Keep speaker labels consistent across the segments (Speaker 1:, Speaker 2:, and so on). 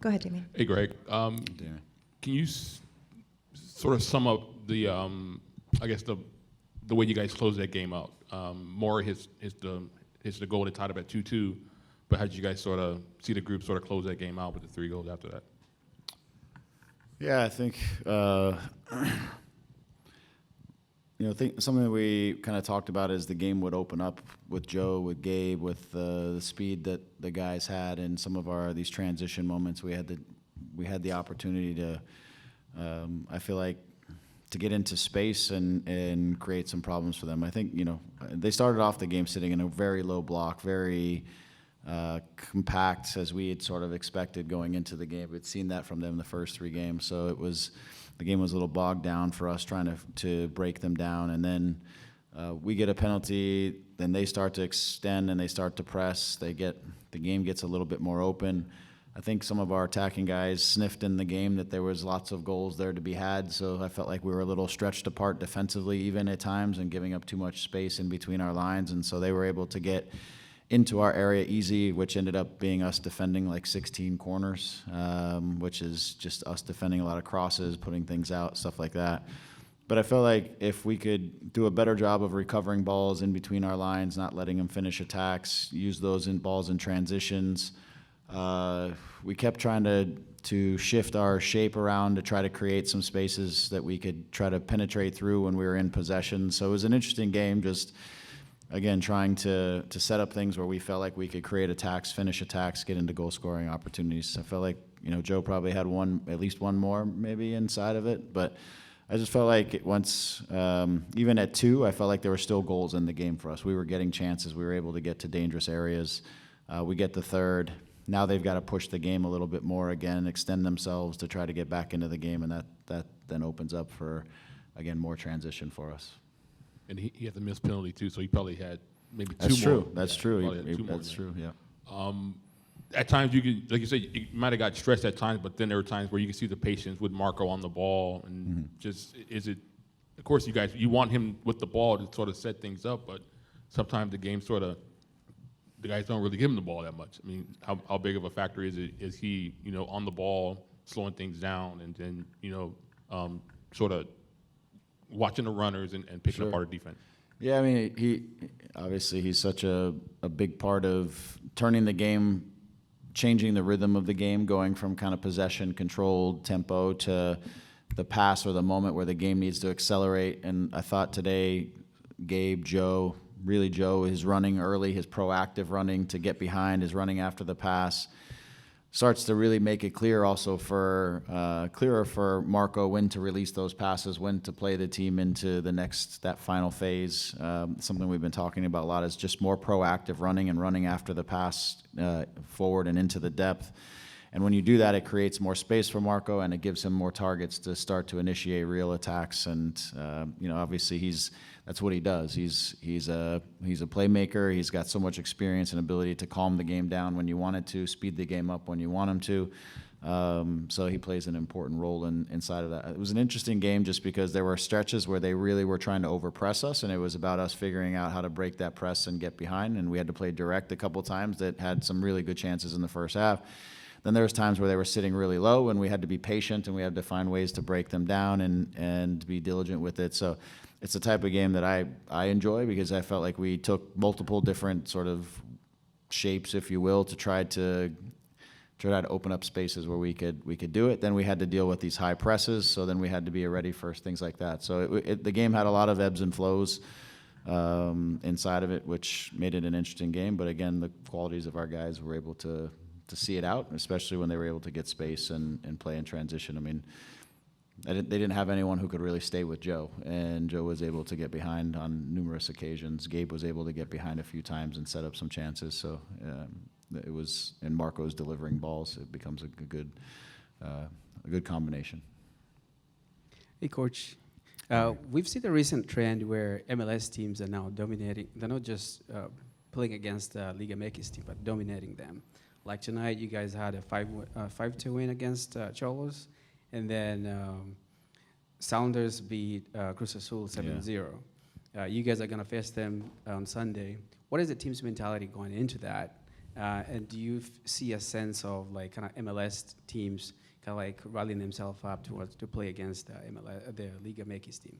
Speaker 1: Go ahead, Damien.
Speaker 2: Hey, Greg. Can you sort of sum up the, I guess the way you guys closed that game out? More his the goal that tied up at 2-2, but how did you guys sort of see the group sort of close that game out with the 3 goals after that?
Speaker 3: Yeah, I think something that we kind of talked about is the game would open up with Joe, with Gabe, with the speed that the guys had, and some of these transition moments. We had the opportunity to, I feel like, to get into space and create some problems for them. I think they started off the game sitting in a very low block, very compact, as we had sort of expected going into the game. We'd seen that from them the first 3 games, so the game was a little bogged down for us trying to break them down. And then we get a penalty, then they start to extend and they start to press. The game gets a little bit more open. I think some of our attacking guys sniffed in the game that there was lots of goals there to be had, so I felt like we were a little stretched apart defensively even at times and giving up too much space in between our lines, and so they were able to get into our area easy, which ended up being us defending like 16 corners, which is just us defending a lot of crosses, putting things out, stuff like that. But I felt like if we could do a better job of recovering balls in between our lines, not letting them finish attacks, use those balls in transitions, we kept trying to shift our shape around to try to create some spaces that we could try to penetrate through when we were in possession. So it was an interesting game, just again trying to set up things where we felt like we could create attacks, finish attacks, get into goal scoring opportunities. I felt like Joe probably had at least one more maybe inside of it, but I just felt like once, even at 2, I felt like there were still goals in the game for us. We were getting chances. We were able to get to dangerous areas. We get the 3rd. Now they've got to push the game a little bit more again, extend themselves to try to get back into the game, and that then opens up for, again, more transition for us.
Speaker 2: And he had the missed penalty too, so he probably had maybe 2
Speaker 3: That's
Speaker 2: more.
Speaker 3: True. That's true.
Speaker 2: That's
Speaker 3: true. Yeah.
Speaker 2: At times you could, like you said, you might have got stressed at times, but then there were times where you could see the patience with Marco on the ball, and just of course you want him with the ball to sort of set things up, but sometimes the game the guys don't really give him the ball that much. I mean, how big of a factor is he, on the ball, slowing things down, and then, sort of watching the runners and picking up our defense?
Speaker 3: Yeah, I mean, he's such a big part of turning the game, changing the rhythm of the game, going from kind of possession, controlled tempo to the pass or the moment where the game needs to accelerate. And I thought today, Gabe, Joe, his running early, his proactive running to get behind, his running after the pass, starts to really make it clear also clearer for Marco when to release those passes, when to play the team into that final phase. Something we've been talking about a lot is just more proactive running and running after the pass forward and into the depth. And when you do that, it creates more space for Marco, and it gives him more targets to start to initiate real attacks. And obviously that's what he does. He's a playmaker. He's got so much experience and ability to calm the game down when you want it to, speed the game up when you want him to. So he plays an important role inside of that. It was an interesting game just because there were stretches where they really were trying to overpress us, and it was about us figuring out how to break that press and get behind. And we had to play direct a couple times that had some really good chances in the first half. Then there was times where they were sitting really low, and we had to be patient, and we had to find ways to break them down and be diligent with it. So it's the type of game that I enjoy because I felt like we took multiple different sort of shapes, if you will, to try to open up spaces where we could do it. Then we had to deal with these high presses, so then we had to be ready for things like that. So the game had a lot of ebbs and flows inside of it, which made it an interesting game. But again, the qualities of our guys were able to see it out, especially when they were able to get space and play in transition. I mean, they didn't have anyone who could really stay with Joe, and Joe was able to get behind on numerous occasions. Gabe was able to get behind a few times and set up some chances. So it was, and Marco's delivering balls. It becomes a good combination.
Speaker 4: Hey, Coach. We've seen the recent trend where MLS teams are now dominating. They're not just playing against Liga MX team, but dominating them. Like tonight, you guys had a 5-2 win against Cholos, and then Sounders beat Cruz Azul 7-0. You guys are going to face them on Sunday. What is the team's mentality going into that? And do you see a sense of like kind of MLS teams kind of like rallying themselves up to play against the Liga MX team?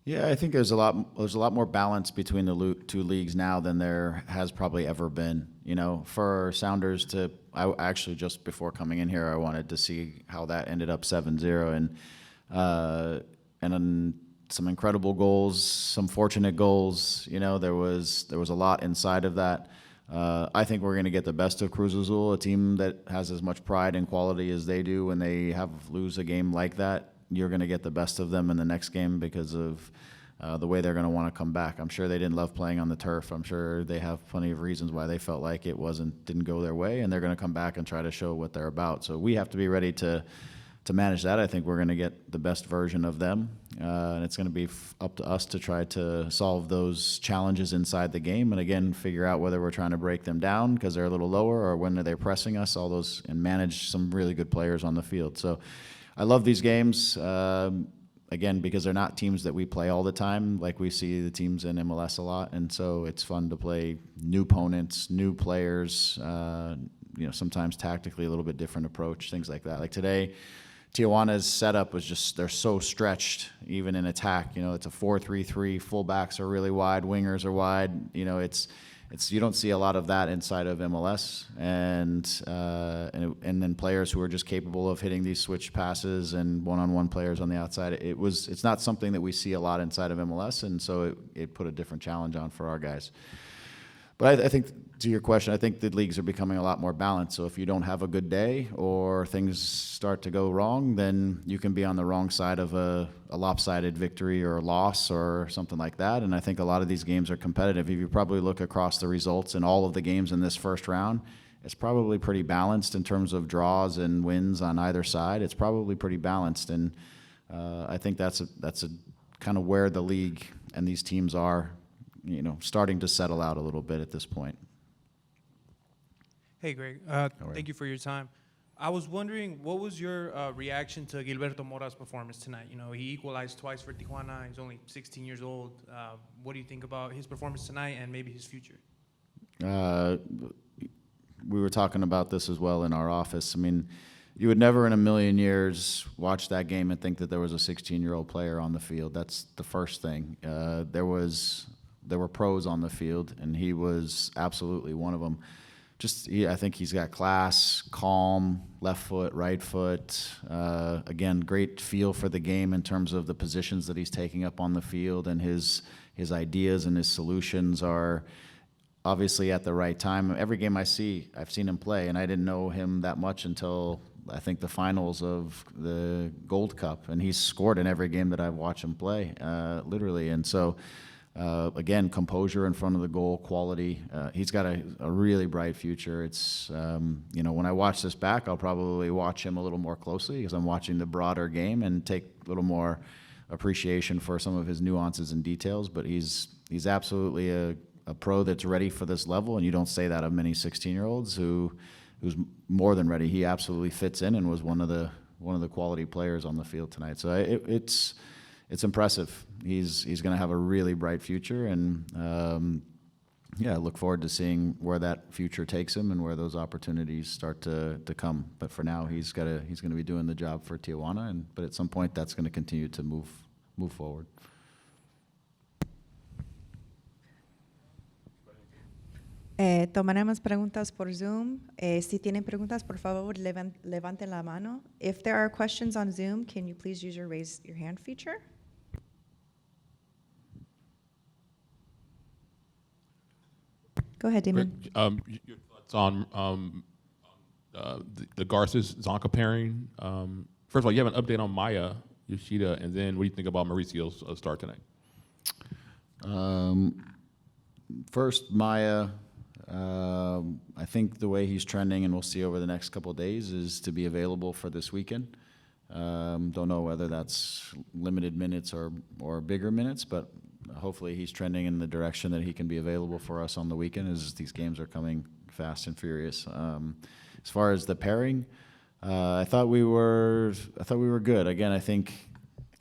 Speaker 3: Yeah, I think there's a lot more balance between the two leagues now than there has probably ever been. You know, for Sounders I actually just before coming in here, I wanted to see how that ended up 7-0, and then some incredible goals, some fortunate goals. You know, there was a lot inside of that. I think we're going to get the best of Cruz Azul, a team that has as much pride and quality as they do. When they lose a game like that, you're going to get the best of them in the next game because of the way they're going to want to come back. I'm sure they didn't love playing on the turf. I'm sure they have plenty of reasons why they felt like it didn't go their way, and they're going to come back and try to show what they're about. So we have to be ready to manage that. I think we're going to get the best version of them, and it's going to be up to us to try to solve those challenges inside the game, and again, figure out whether we're trying to break them down because they're a little lower or when they're pressing us, all those, and manage some really good players on the field. So I love these games, again, because they're not teams that we play all the time, like we see the teams in MLS a lot, and so it's fun to play new opponents, new players, sometimes tactically a little bit different approach, things like that. Like today, Tijuana's setup was just, they're so stretched, even in attack. You know, it's a 4-3-3, fullbacks are really wide, wingers are wide. You know, it's you don't see a lot of that inside of MLS, and then players who are just capable of hitting these switch passes and one-on-one players on the outside. It's not something that we see a lot inside of MLS, and so it put a different challenge on for our guys. But I think, to your question, I think the leagues are becoming a lot more balanced. So if you don't have a good day or things start to go wrong, then you can be on the wrong side of a lopsided victory or a loss or something like that. And I think a lot of these games are competitive. If you probably look across the results in all of the games in this first round, it's probably pretty balanced in terms of draws and wins on either side. It's probably pretty balanced. And I think that's a kind of where the league and these teams are, starting to settle out a little bit at this point.
Speaker 1: Hey, Greg. Thank you for your time. I was wondering, what was your reaction to Gilberto Mora's performance tonight? You know, he equalized twice for Tijuana. He's only 16 years old. What do you think about his performance tonight and maybe his future?
Speaker 3: We were talking about this as well in our office. I mean, you would never in a million years watch that game and think that there was a 16-year-old player on the field. That's the first thing. There were pros on the field, and he was absolutely one of them. I think he's got class, calm, left foot, right foot. Again, great feel for the game in terms of the positions that he's taking up on the field, and his ideas and his solutions are obviously at the right time. Every game I've seen him play, and I didn't know him that much until I think the finals of the Gold Cup, and he's scored in every game that I've watched him play, literally. And so, again, composure in front of the goal, quality. He's got a really bright future. It's, when I watch this back, I'll probably watch him a little more closely because I'm watching the broader game and take a little more appreciation for some of his nuances and details. But he's absolutely a pro that's ready for this level, and you don't say that of many 16-year-olds who's more than ready. He absolutely fits in and was one of the quality players on the field tonight. So it's impressive. He's going to have a really bright future, and I look forward to seeing where that future takes him and where those opportunities start to come. But for now, he's going to be doing the job for Tijuana, but at some point, that's going to continue to move forward.
Speaker 5: Tomaremos preguntas por Zoom. Si tienen preguntas, por favor, levanten la mano. If there are questions on Zoom, can you please use your raise your hand feature? Go ahead, Damon.
Speaker 2: Your thoughts on the Garces Zonka pairing? First of all, you have an update on Maya Yoshida, and then what do you think about Mauricio's start tonight?
Speaker 3: First, Maya. I think the way he's trending, and we'll see over the next couple of days, is to be available for this weekend. Don't know whether that's limited minutes or bigger minutes, but hopefully he's trending in the direction that he can be available for us on the weekend, as these games are coming fast and furious. As far as the pairing, I thought we were good. Again, I think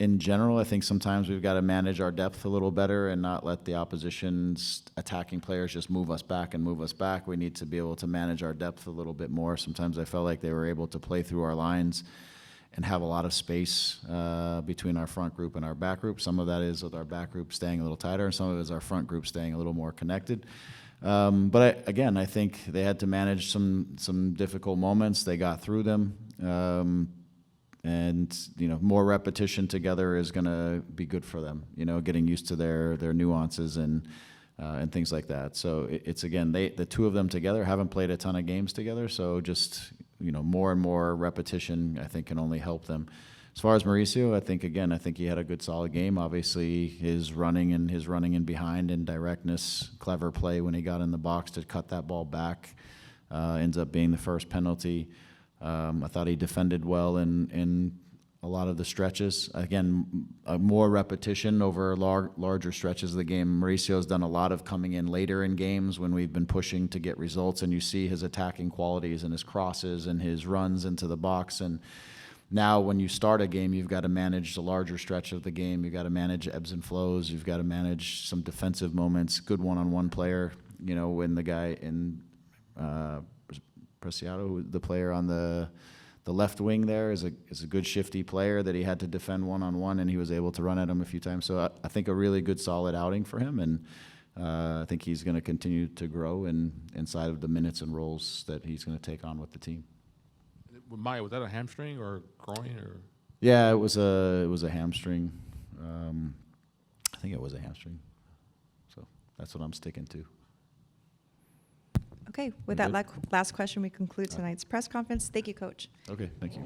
Speaker 3: in general, I think sometimes we've got to manage our depth a little better and not let the opposition's attacking players just move us back and move us back. We need to be able to manage our depth a little bit more. Sometimes I felt like they were able to play through our lines and have a lot of space between our front group and our back group. Some of that is with our back group staying a little tighter, and some of it is our front group staying a little more connected. Again, I think they had to manage some difficult moments. They got through them. And more repetition together is going to be good for them. Getting used to their nuances and things like that. So it's again, the two of them together haven't played a ton of games together. So just more and more repetition, I think, can only help them. As far as Mauricio, I think he had a good solid game. Obviously, his running in behind and directness, clever play when he got in the box to cut that ball back, ends up being the first penalty. I thought he defended well in a lot of the stretches. Again, more repetition over larger stretches of the game. Mauricio's done a lot of coming in later in games when we've been pushing to get results, and you see his attacking qualities and his crosses and his runs into the box. And now when you start a game, you've got to manage the larger stretch of the game. You've got to manage ebbs and flows. You've got to manage some defensive moments, good one-on-one player, when the guy in Preciado, the player on the left wing there, is a good shifty player that he had to defend one-on-one, and he was able to run at him a few times. So I think a really good, solid outing for him, and I think he's going to continue to grow inside of the minutes and roles that he's going to take on with the team.
Speaker 2: Maya, was that a hamstring or groin or?
Speaker 3: Yeah, it was a hamstring. I think it was a hamstring. So that's what I'm sticking to.
Speaker 5: Okay, with that last question, we conclude tonight's press conference. Thank you, Coach.
Speaker 3: Okay, thank you.